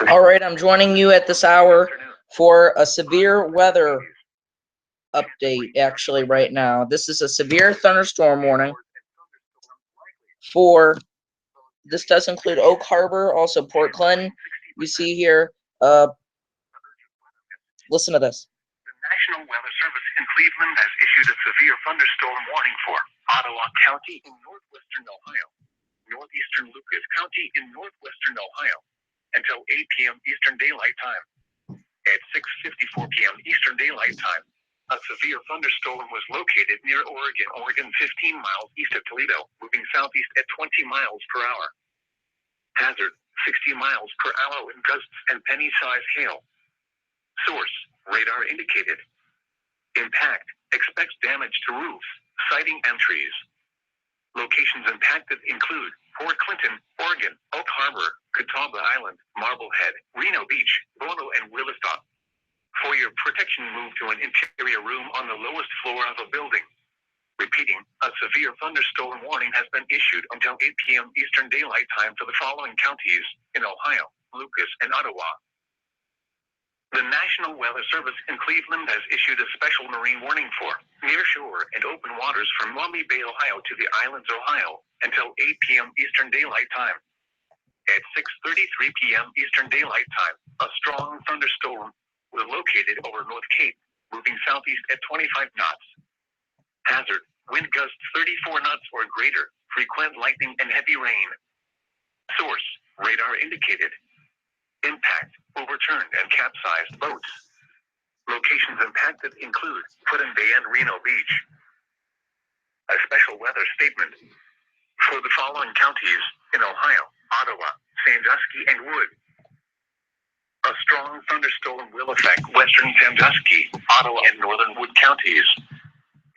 All right, I'm joining you at this hour for a severe weather update, actually, right now. This is a severe thunderstorm warning for, this does include Oak Harbor, also Port Clinton. You see here, listen to this. The National Weather Service in Cleveland has issued a severe thunderstorm warning for Ottawa County in northwestern Ohio, northeastern Lucas County in northwestern Ohio, until 8 p.m. Eastern Daylight Time. At 6:54 p.m. Eastern Daylight Time, a severe thunderstorm was located near Oregon 15 miles east of Toledo, moving southeast at 20 miles per hour. Hazard, 60 miles per hour wind gusts and penny-sized hail. Source, radar indicated. Impact, expects damage to roofs, siding and trees. Locations impacted include Port Clinton, Oregon, Oak Harbor, Catawba Island, Marblehead, Reno Beach, Bono, and Williston. For your protection, move to an interior room on the lowest floor of a building. Repeating, a severe thunderstorm warning has been issued until 8 p.m. Eastern Daylight Time for the following counties in Ohio, Lucas, and Ottawa. The National Weather Service in Cleveland has issued a special marine warning for nearshore and open waters from Maumee Bay, Ohio to the Islands, Ohio, until 8 p.m. Eastern Daylight Time. At 6:33 p.m. Eastern Daylight Time, a strong thunderstorm was located over North Cape, moving southeast at 25 knots. Hazard, wind gusts 34 knots or greater, frequent lightning and heavy rain. Source, radar indicated. Impact, overturned and capsized boats. Locations impacted include Put-in Bay and Reno Beach. A special weather statement for the following counties in Ohio, Ottawa, Sandusky, and Wood. A strong thunderstorm will affect western Sandusky, Ottawa, and northern Wood counties.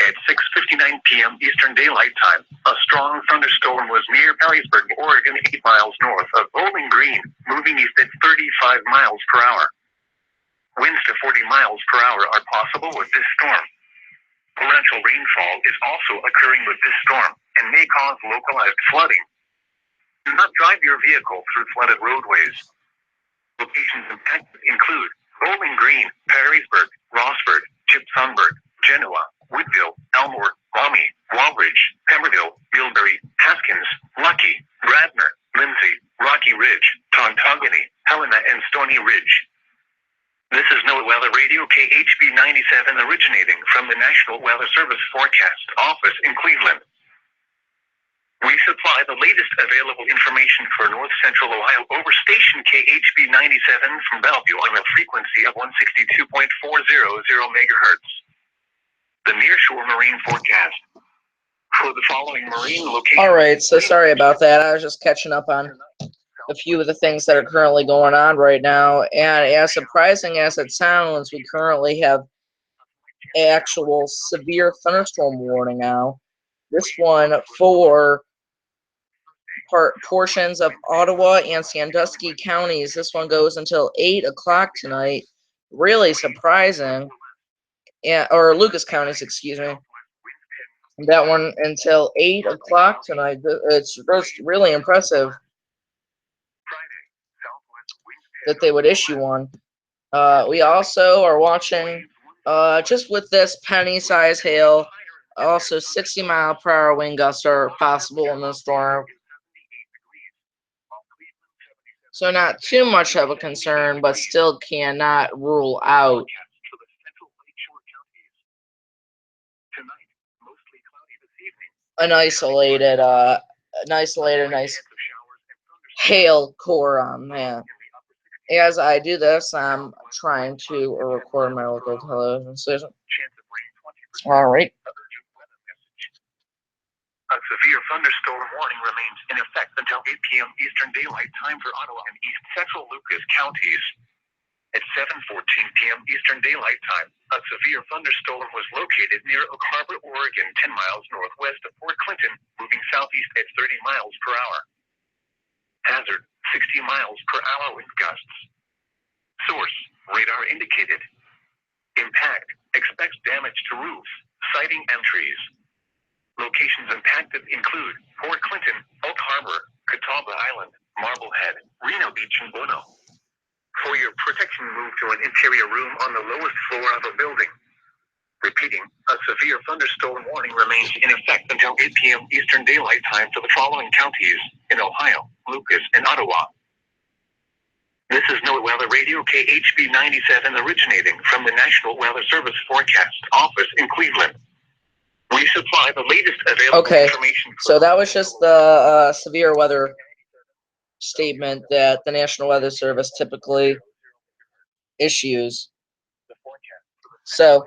At 6:59 p.m. Eastern Daylight Time, a strong thunderstorm was near Perrysburg, Oregon, 8 miles north of Bowling Green, moving east at 35 miles per hour. Winds to 40 miles per hour are possible with this storm. Torrential rainfall is also occurring with this storm and may cause localized flooding. Do not drive your vehicle through flooded roadways. Locations impacted include Bowling Green, Perrysburg, Rossford, Gibsonburg, Genoa, Woodville, Elmore, Maumee, Walbridge, Pemberville, Millbury, Haskins, Lucky, Bradner, Lindsay, Rocky Ridge, Tontogany, Helena, and Stony Ridge. This is NOAA Weather Radio KHB 97 originating from the National Weather Service Forecast Office in Cleveland. We supply the latest available information for North Central Ohio over station KHB 97 from Bellevue on a frequency of 162.400 megahertz. The nearshore marine forecast for the following marine locations. All right, so sorry about that. I was just catching up on a few of the things that are currently going on right now. And as surprising as it sounds, we currently have actual severe thunderstorm warning now. This one for portions of Ottawa and Sandusky counties. This one goes until 8 o'clock tonight. Really surprising. Or Lucas counties, excuse me. That one until 8 o'clock tonight. It's just really impressive that they would issue one. We also are watching, just with this penny-sized hail, also 60-mile-per-hour wind gusts are possible in the storm. So not too much of a concern, but still cannot rule out an isolated nice hail core on that. As I do this, I'm trying to record my local television station. All right. A severe thunderstorm warning remains in effect until 8 p.m. Eastern Daylight Time for Ottawa and East Central Lucas counties. At 7:14 p.m. Eastern Daylight Time, a severe thunderstorm was located near Oak Harbor, Oregon, 10 miles northwest of Port Clinton, moving southeast at 30 miles per hour. Hazard, 60 miles per hour wind gusts. Source, radar indicated. Impact, expects damage to roofs, siding, and trees. Locations impacted include Port Clinton, Oak Harbor, Catawba Island, Marblehead, Reno Beach, and Bono. For your protection, move to an interior room on the lowest floor of a building. Repeating, a severe thunderstorm warning remains in effect until 8 p.m. Eastern Daylight Time for the following counties in Ohio, Lucas, and Ottawa. This is NOAA Weather Radio KHB 97 originating from the National Weather Service Forecast Office in Cleveland. We supply the latest available information. So that was just the severe weather statement that the National Weather Service typically issues. So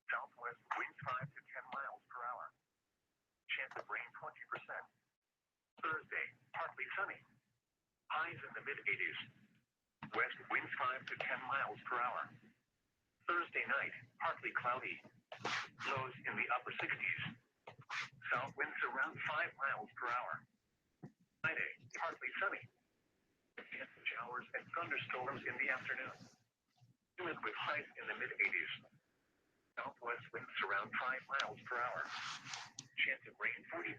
Southwest winds 5 to 10 miles per hour. Chance of rain 20%. Thursday, partly sunny. Highs in the mid-80s. West winds 5 to 10 miles per hour. Thursday night, partly cloudy. Lows in the upper 60s. South winds around 5 miles per hour. Friday, partly sunny. Chance of showers and thunderstorms in the afternoon. Humid with highs in the mid-80s. Southwest winds around 5 miles per hour. Chance of rain 40%.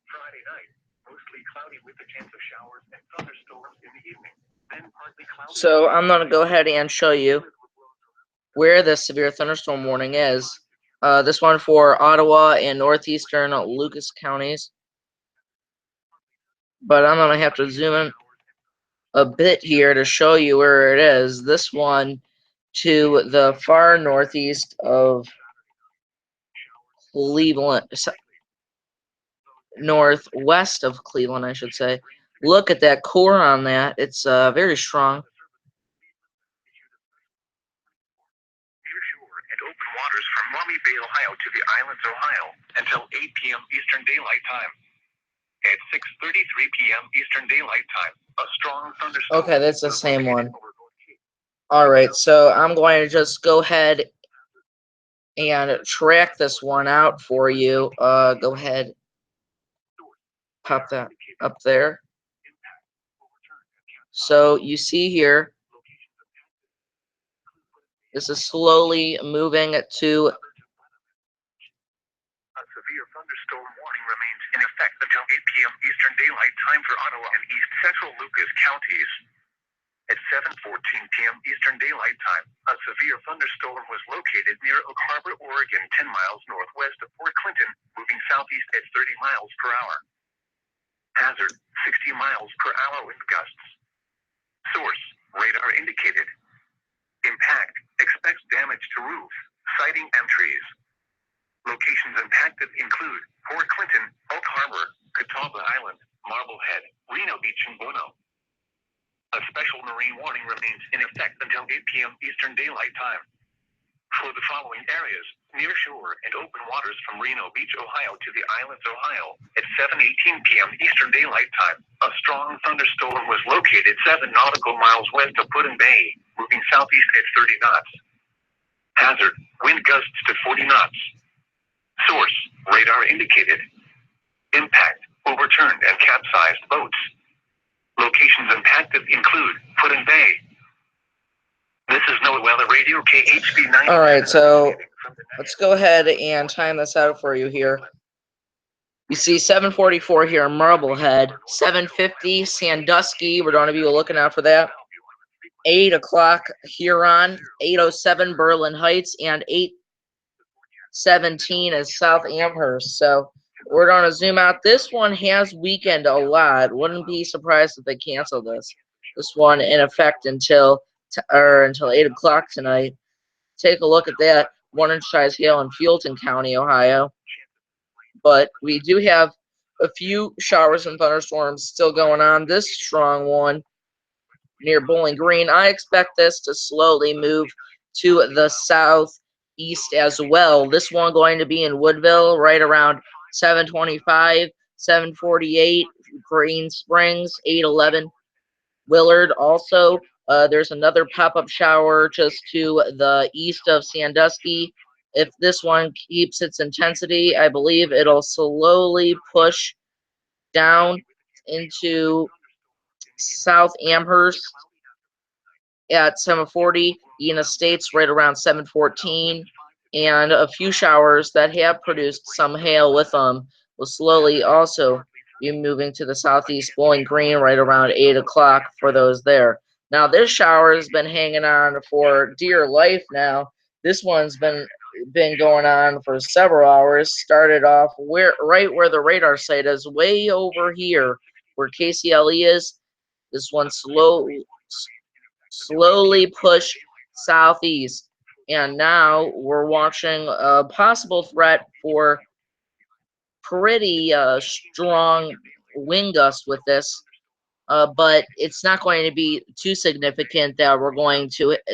Friday night, mostly cloudy with a chance of showers and thunderstorms in the evening. Then partly cloudy. So I'm going to go ahead and show you where the severe thunderstorm warning is. This one for Ottawa and northeastern Lucas counties. But I'm going to have to zoom in a bit here to show you where it is. This one to the far northeast of Cleveland, northwest of Cleveland, I should say. Look at that core on that. It's very strong. Nearshore and open waters from Maumee Bay, Ohio to the Islands, Ohio, until 8 p.m. Eastern Daylight Time. At 6:33 p.m. Eastern Daylight Time, a strong thunderstorm. Okay, that's the same one. Alright, so I'm going to just go ahead and track this one out for you. Go ahead, pop that up there. So you see here, this is slowly moving to. A severe thunderstorm warning remains in effect until 8 p.m. Eastern Daylight Time for Ottawa and East Central Lucas counties. At 7:14 p.m. Eastern Daylight Time, a severe thunderstorm was located near Oak Harbor, Oregon, 10 miles northwest of Fort Clinton, moving southeast at 30 miles per hour. Hazard, 60 miles per hour wind gusts. Source, radar indicated. Impact, expects damage to roofs, siding and trees. Locations impacted include Fort Clinton, Oak Harbor, Catawba Island, Marblehead, Reno Beach, and Bono. A special marine warning remains in effect until 8 p.m. Eastern Daylight Time. For the following areas, near shore and open waters from Reno Beach, Ohio to the Islands, Ohio, at 7:18 p.m. Eastern Daylight Time, a strong thunderstorm was located 7 nautical miles west of Put-in Bay, moving southeast at 30 knots. Hazard, wind gusts to 40 knots. Source, radar indicated. Impact, overturned and capsized boats. Locations impacted include Put-in Bay. This is NOAA Weather Radio KHB 9. Alright, so let's go ahead and time this out for you here. You see 7:44 here in Marblehead, 7:50 Sandusky, we're going to be looking out for that. 8 o'clock Huron, 8:07 Berlin Heights, and 8:17 is South Amherst. So we're going to zoom out. This one has weakened a lot. Wouldn't be surprised if they cancel this. This one in effect until 8 o'clock tonight. Take a look at that. 1-inch size hail in Fulton County, Ohio. But we do have a few showers and thunderstorms still going on. This strong one near Bowling Green. I expect this to slowly move to the southeast as well. This one going to be in Woodville right around 7:25, 7:48, Green Springs, 8:11, Willard also. There's another pop-up shower just to the east of Sandusky. If this one keeps its intensity, I believe it'll slowly push down into South Amherst at 7:40. Enos State's right around 7:14. And a few showers that have produced some hail with them will slowly also be moving to the southeast, Bowling Green right around 8 o'clock for those there. Now, this shower has been hanging on for dear life now. This one's been going on for several hours. Started off right where the radar site is, way over here where KCLE is. This one slowly pushed southeast, and now we're watching a possible threat for pretty strong wind gust with this. But it's not going to be too significant that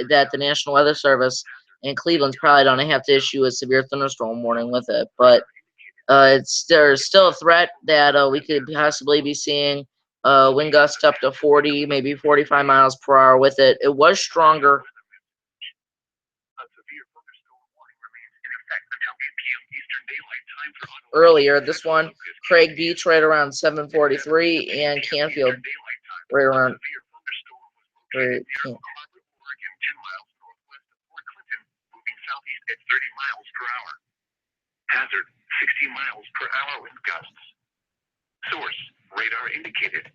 that the National Weather Service in Cleveland's probably going to have to issue a severe thunderstorm warning with it. But there's still a threat that we could possibly be seeing wind gusts up to 40, maybe 45 miles per hour with it. It was stronger earlier. This one, Craig Beach right around 7:43, and Canfield right around. Right, at 30 miles per hour. Hazard, 60 miles per hour wind gusts. Source, radar indicated.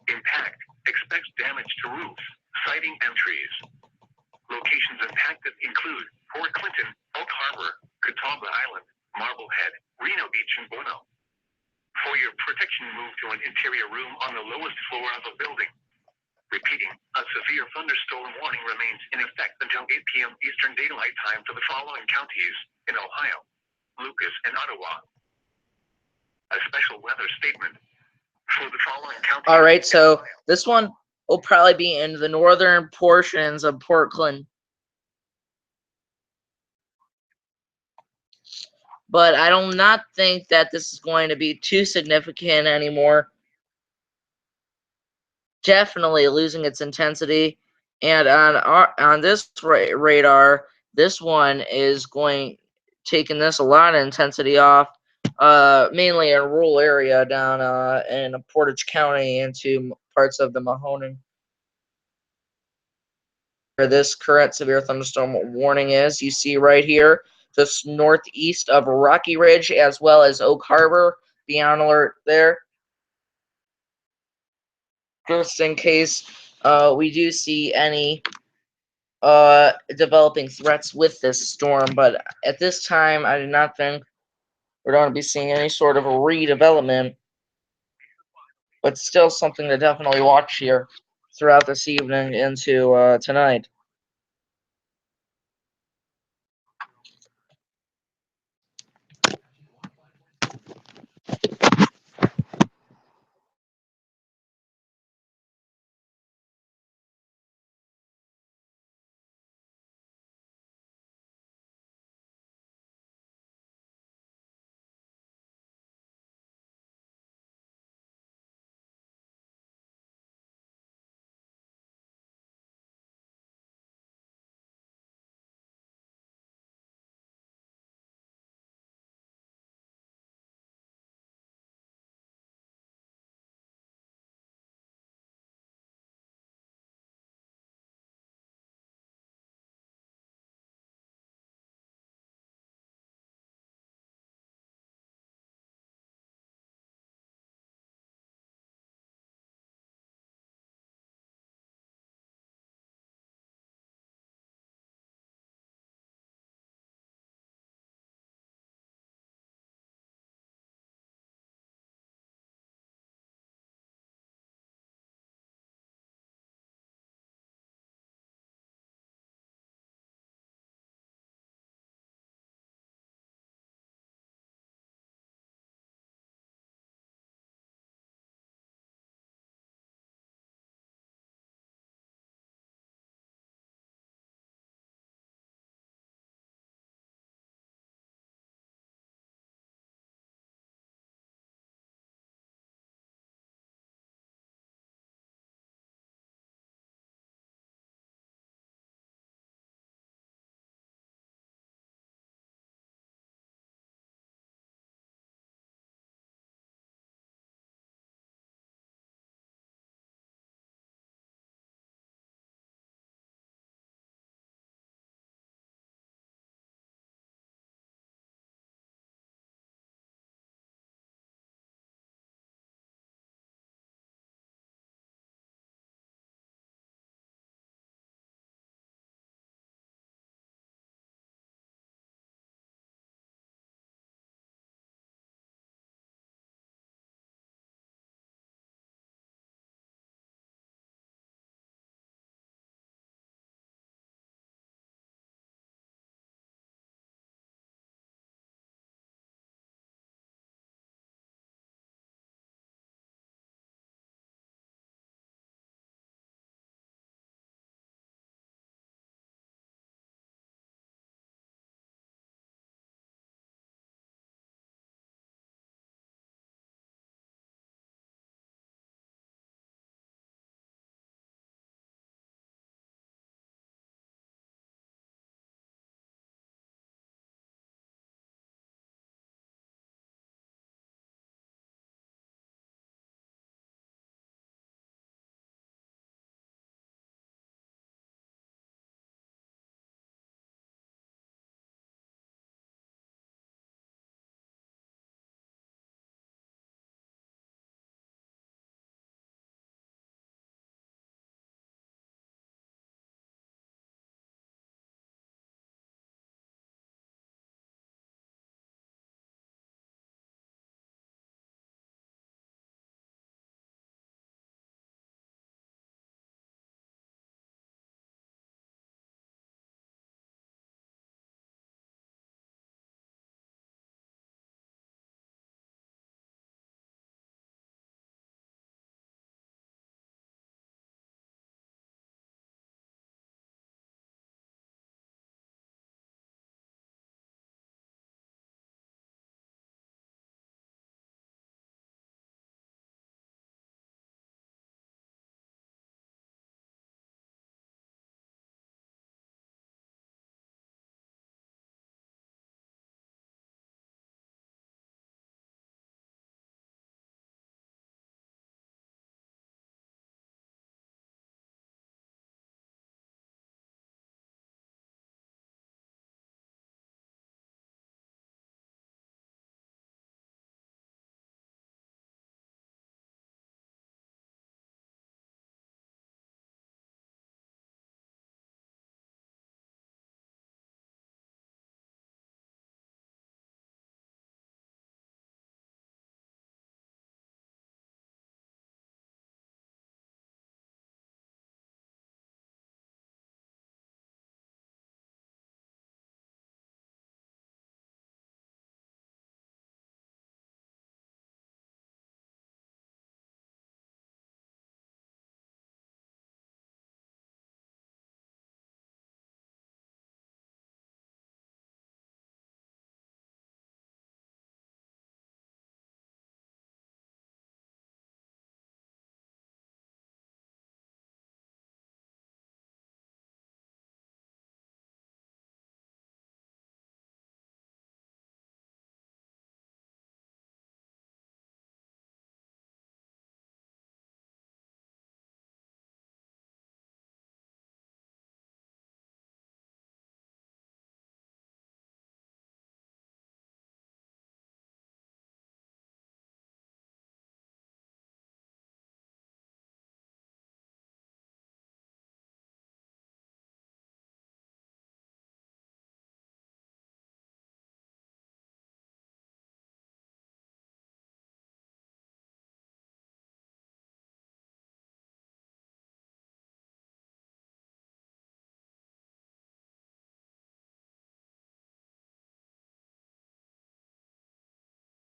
Impact, expects damage to roofs, siding, and trees. Locations impacted include Port Clinton, Oak Harbor, Catawba Island, Marblehead, Reno Beach, and Bono. For your protection, move to an interior room on the lowest floor of a building. Repeating, a severe thunderstorm warning remains in effect until 8 p.m. Eastern Daylight Time for the following counties in Ohio, Lucas, and Ottawa. A special weather statement for the following counties. All right, so this one will probably be in the northern portions of Portland. But I do not think that this is going to be too significant anymore. Definitely losing its intensity, and on this radar, this one is taking this a lot of intensity off, mainly in a rural area down in Portage County into parts of the Mahoning. Where this current severe thunderstorm warning is, you see right here, just northeast of Rocky Ridge as well as Oak Harbor. Be on alert there, just in case we do see any developing threats with this storm. But at this time, I do not think we're going to be seeing any sort of a redevelopment. But still something to definitely watch here throughout this evening into tonight.